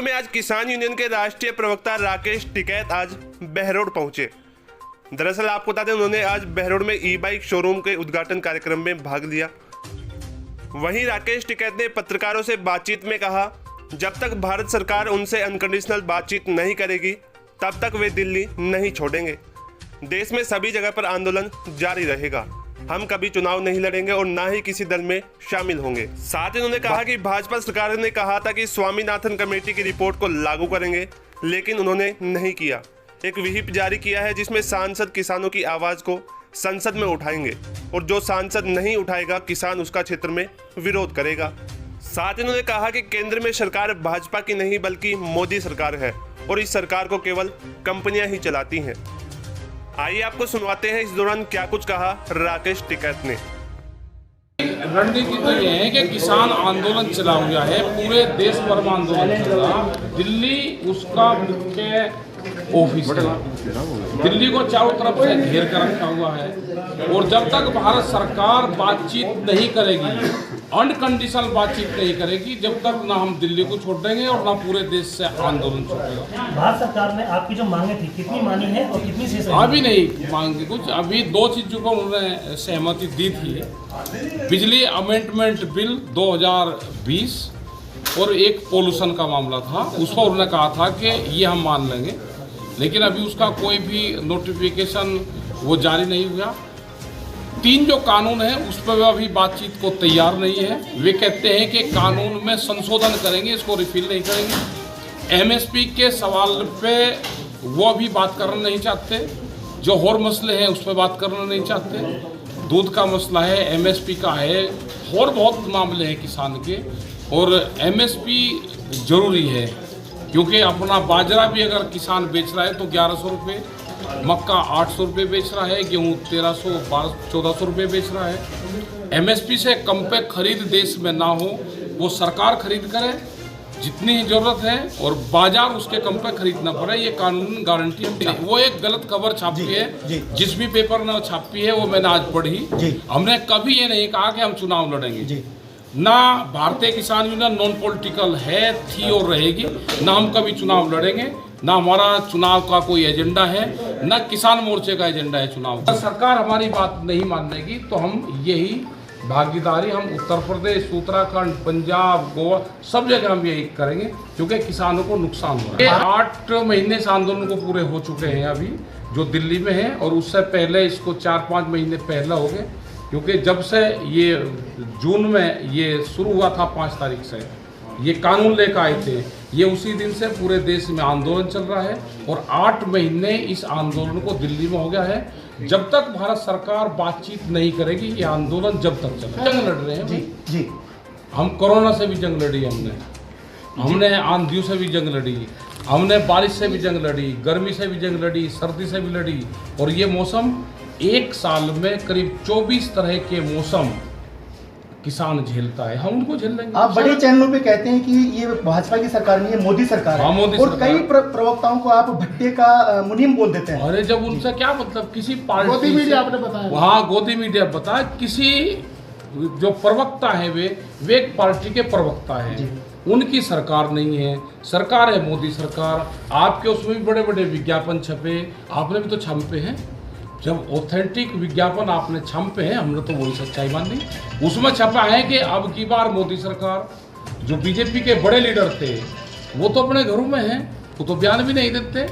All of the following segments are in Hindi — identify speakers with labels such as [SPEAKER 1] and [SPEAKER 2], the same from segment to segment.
[SPEAKER 1] में आज किसान यूनियन के राष्ट्रीय प्रवक्ता राकेश टिकैत आज बहरोड पहुंचे। दरअसल आपको बता दें, उन्होंने आज बहरोड में ई बाइक शोरूम के उद्घाटन कार्यक्रम में भाग लिया। वहीं राकेश टिकैत ने पत्रकारों से बातचीत में कहा, जब तक भारत सरकार उनसे अनकंडीशनल बातचीत नहीं करेगी तब तक वे दिल्ली नहीं छोड़ेंगे। देश में सभी जगह पर आंदोलन जारी रहेगा। हम कभी चुनाव नहीं लड़ेंगे और ना ही किसी दल में शामिल होंगे। साथ ही उन्होंने कहा कि भाजपा सरकार ने कहा था कि स्वामीनाथन कमेटी की रिपोर्ट को लागू करेंगे, लेकिन उन्होंने नहीं किया। एक व्हिप जारी किया है जिसमें सांसद किसानों की आवाज को संसद में उठाएंगे और जो सांसद नहीं उठाएगा किसान उसका क्षेत्र में विरोध करेगा। साथ ही उन्होंने कहा कि केंद्र में सरकार भाजपा की नहीं बल्कि मोदी सरकार है और इस सरकार को केवल कंपनियां ही चलाती हैं। आइए आपको सुनवाते हैं इस दौरान क्या कुछ कहा राकेश टिकैत ने।
[SPEAKER 2] रणनीति तो ये है कि किसान आंदोलन चला हुआ है, पूरे देश भर में आंदोलन चल रहा। दिल्ली उसका मुख्य ऑफिस है, दिल्ली को चारों तरफ से घेर कर रखा हुआ है और जब तक भारत सरकार बातचीत नहीं करेगी, अनकंडीशनल बातचीत नहीं करेगी, जब तक ना हम दिल्ली को छोड़ देंगे और ना पूरे देश से आंदोलन छोड़ेगा।
[SPEAKER 3] भारत सरकार ने आपकी जो मांगे थी कितनी मानी है और कितनी शेष?
[SPEAKER 2] अभी नहीं मांगी कुछ, अभी दो चीजों पर उन्होंने सहमति दी थी। बिजली अमेंडमेंट बिल 2020 और एक पोल्यूशन का मामला था, उस पर उन्होंने कहा था कि ये हम मान लेंगे, लेकिन अभी उसका कोई भी नोटिफिकेशन वो जारी नहीं हुआ। 3 जो कानून है उस पर अभी बातचीत को तैयार नहीं है। वे कहते हैं कि कानून में संशोधन करेंगे, इसको रिफिल नहीं करेंगे। एमएसपी के सवाल पे वो अभी बात करना नहीं चाहते, जो और मसले हैं उस पर बात करना नहीं चाहते। दूध का मसला है, एमएसपी का है, और बहुत मामले हैं किसान के। और एमएसपी जरूरी है क्योंकि अपना बाजरा भी अगर किसान बेच रहा है तो 1100 रुपये, मक्का 800 रुपये बेच रहा है, गेहूँ 1300-1400 रुपये बेच रहा है। एमएसपी से कम पे खरीद देश में ना हो, वो सरकार खरीद करे जितनी जरूरत है और बाजार उसके कम पे खरीदना पड़े, ये कानून गारंटी है। वो एक गलत खबर छापी है, जिस भी पेपर ने छापी है वो मैंने आज पढ़ी। हमने कभी ये नहीं कहा कि हम चुनाव लड़ेंगे, ना भारतीय किसान यूनियन नॉन पॉलिटिकल है, थी और रहेगी, ना हम कभी चुनाव लड़ेंगे, ना हमारा चुनाव का कोई एजेंडा है, ना किसान मोर्चे का एजेंडा है चुनाव। अगर सरकार हमारी बात नहीं मानेगी तो हम यही भागीदारी, हम उत्तर प्रदेश, उत्तराखंड, पंजाब, गोवा, सब जगह हम यही करेंगे क्योंकि किसानों को नुकसान हो रहा है। 8 महीने से आंदोलन को पूरे हो चुके हैं अभी जो दिल्ली में है, और उससे पहले इसको 4-5 महीने पहले हो गए, क्योंकि जब से ये जून में ये शुरू हुआ था 5 तारीख से ये कानून लेकर आए थे, ये उसी दिन से पूरे देश में आंदोलन चल रहा है और 8 महीने इस आंदोलन को दिल्ली में हो गया है। जब तक भारत सरकार बातचीत नहीं करेगी ये आंदोलन जब तक चलेगा। जंग लड़ रहे हैं जी। हम कोरोना से भी जंग लड़ी, हमने आंधियों से भी जंग लड़ी, हमने बारिश से भी जंग लड़ी, गर्मी से भी जंग लड़ी, सर्दी से भी लड़ी, और ये मौसम एक साल में करीब 24 तरह के मौसम किसान झेलता है, हम उनको झेल लेंगे।
[SPEAKER 4] आप बड़े चैनलों पे कहते हैं कि ये भाजपा की सरकार नहीं है, मोदी सरकार है,
[SPEAKER 2] मोदी
[SPEAKER 4] और
[SPEAKER 2] सरकार।
[SPEAKER 4] कई प्रवक्ताओं को आप भट्टे का मुनीम बोल देते हैं।
[SPEAKER 2] अरे जब उनसे क्या मतलब, किसी पार्टी
[SPEAKER 4] गोदी मीडिया आपने बताया,
[SPEAKER 2] वहाँ गोदी मीडिया बताया, किसी जो प्रवक्ता है वे एक पार्टी के प्रवक्ता है, उनकी सरकार नहीं है, सरकार है मोदी सरकार। आपके उसमें भी बड़े बड़े विज्ञापन छपे, आपने भी तो छापे हैं, जब ऑथेंटिक विज्ञापन आपने छापे हैं, हमने तो वही सच्चाई मान ली। उसमें छपा है कि अब की बार मोदी सरकार, जो बीजेपी के बड़े लीडर थे वो तो अपने घरों में हैं, वो तो बयान भी नहीं देते।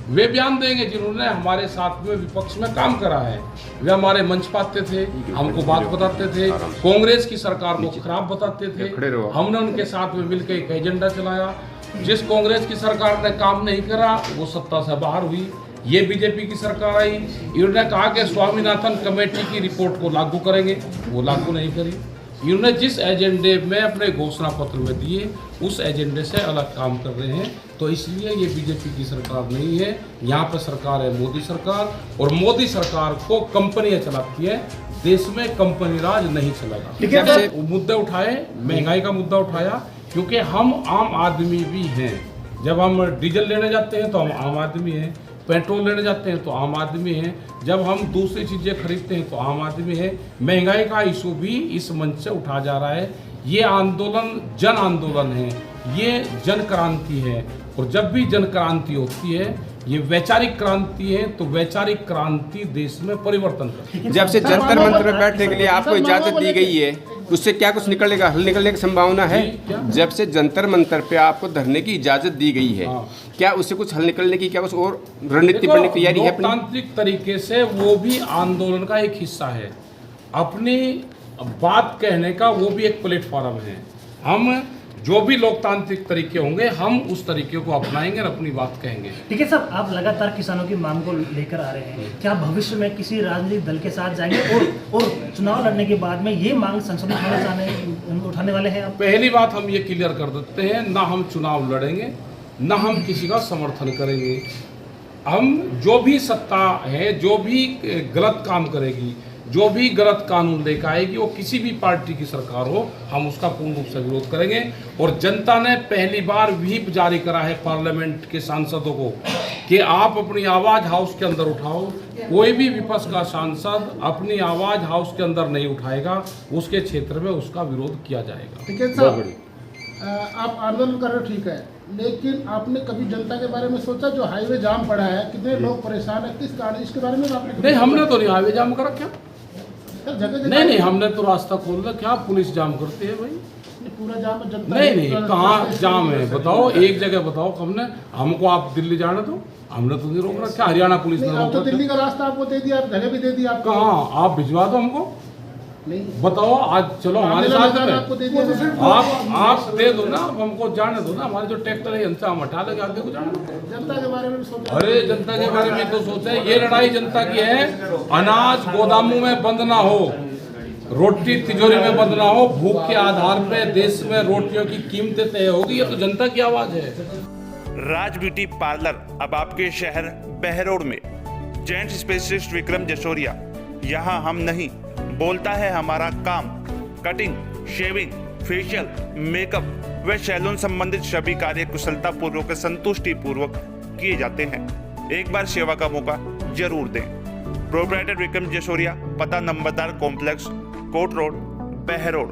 [SPEAKER 2] वे बयान देंगे जिन्होंने हमारे साथ में विपक्ष में काम करा है, वे हमारे मंच पाते थे, हमको बात बताते थे, कांग्रेस की सरकार को खराब बताते थे, हमने उनके साथ में मिलकर एक एजेंडा चलाया। जिस कांग्रेस की सरकार ने काम नहीं करा वो सत्ता से बाहर हुई, ये बीजेपी की सरकार आई, इन्होंने कहा कि स्वामीनाथन कमेटी की रिपोर्ट को लागू करेंगे, वो लागू नहीं करी। इन्होंने जिस एजेंडे में अपने घोषणा पत्र में दिए उस एजेंडे से अलग काम कर रहे हैं, तो इसलिए ये बीजेपी की सरकार नहीं है, यहाँ पर सरकार है मोदी सरकार, और मोदी सरकार को कंपनियां चलाती है, देश में कंपनी राज नहीं चलेगा। मुद्दे उठाए, महंगाई का मुद्दा उठाया, क्योंकि हम आम आदमी भी हैं। जब हम डीजल लेने जाते हैं तो हम आम आदमी हैं, पेट्रोल लेने जाते हैं तो आम आदमी हैं, जब हम दूसरी चीज़ें खरीदते हैं तो आम आदमी हैं। महंगाई का इशू भी इस मंच से उठा जा रहा है। ये आंदोलन जन आंदोलन है, ये जन क्रांति है। और जब भी जन क्रांति होती है, ये वैचारिक क्रांति है, तो वैचारिक क्रांति देश में परिवर्तन करती है।
[SPEAKER 5] जब से जंतर मंतर में बैठने के लिए आपको इजाजत दी गई है, उससे क्या कुछ निकलेगा, हल निकलने की संभावना है? जब से जंतर मंतर पे आपको धरने की इजाजत दी गई है, क्या उससे कुछ हल निकलने की क्या कुछ और रणनीति बनने की तैयारी है अपनी?
[SPEAKER 2] लोकतांत्रिक तरीके से वो भी आंदोलन का एक हिस्सा है, अपनी बात कहने का वो भी एक प्लेटफॉर्म है। हम जो भी लोकतांत्रिक तरीके होंगे, हम उस तरीके को अपनाएंगे और अपनी बात कहेंगे।
[SPEAKER 3] ठीक है साहब, आप लगातार किसानों की मांग को लेकर आ रहे हैं, क्या भविष्य में किसी राजनीतिक दल के साथ जाएंगे और चुनाव लड़ने के बाद में ये मांग संसद में उठाने वाले हैं आप?
[SPEAKER 2] पहली बात हम ये क्लियर कर देते हैं, ना हम चुनाव लड़ेंगे, ना हम किसी का समर्थन करेंगे। हम जो भी सत्ता है, जो भी गलत काम करेगी, जो भी गलत कानून लेकर आएगी, वो किसी भी पार्टी की सरकार हो, हम उसका पूर्ण रूप से विरोध करेंगे। और जनता ने पहली बार व्हीप जारी करा है पार्लियामेंट के सांसदों को कि आप अपनी आवाज़ हाउस के अंदर उठाओ। कोई भी विपक्ष का सांसद अपनी आवाज़ हाउस के अंदर नहीं उठाएगा, उसके क्षेत्र में उसका विरोध किया जाएगा।
[SPEAKER 6] ठीक है साहब, आप आंदोलन कर रहे हो, ठीक है, लेकिन आपने कभी जनता के बारे में सोचा? जो हाईवे जाम पड़ा है, कितने लोग परेशान हैं, किस कारण, इसके बारे में आपने
[SPEAKER 2] नहीं, हमने तो नहीं हाईवे जाम कर रखा।
[SPEAKER 6] जगह
[SPEAKER 2] नहीं, हमने तो रास्ता खोल रखा। क्या पुलिस जाम करती है भाई?
[SPEAKER 6] पूरा जाम है जनता?
[SPEAKER 2] नहीं, कहाँ जाम है बताओ, एक जगह बताओ। हमने, हमको आप दिल्ली जाने दो, हमने तो नहीं रोक रखा। हरियाणा पुलिस ने रोक
[SPEAKER 6] तो
[SPEAKER 2] रखा।
[SPEAKER 6] दिल्ली का रास्ता आपको दे दिया, जगह भी दे दी आपको।
[SPEAKER 2] कहाँ? आप भिजवा दो हमको,
[SPEAKER 6] नहीं
[SPEAKER 2] बताओ। आज चलो हमारे साथ
[SPEAKER 6] आपको दे दिया।
[SPEAKER 2] आप दे दो ना, हमको जाने दो ना। हमारे जो ट्रैक्टर है इनसे हम हटा लेंगे, आगे को जाने दो।
[SPEAKER 6] जनता के बारे में भी सोचा?
[SPEAKER 2] अरे जनता के बारे में तो सोचा है। ये लड़ाई जनता की है। अनाज गोदामों में बंद ना हो, रोटी तिजोरी में बंद ना हो, भूख के आधार पे देश में रोटियों की कीमतें तय होगी। ये तो जनता की आवाज है।
[SPEAKER 1] राज ब्यूटी पार्लर अब आपके शहर बहरोड में। जेंट्स स्पेशलिस्ट विक्रम जसोरिया, यहाँ हम नहीं, बोलता है हमारा काम। कटिंग, शेविंग, फेशियल, मेकअप व सैलून संबंधित सभी कार्य कुशलता पूर्वक, संतुष्टि पूर्वक किए जाते हैं। एक बार सेवा का मौका जरूर दें। प्रोप्राइटर विक्रम जसोरिया, पता नंबरदार कॉम्प्लेक्स, कोट रोड, बहरोड।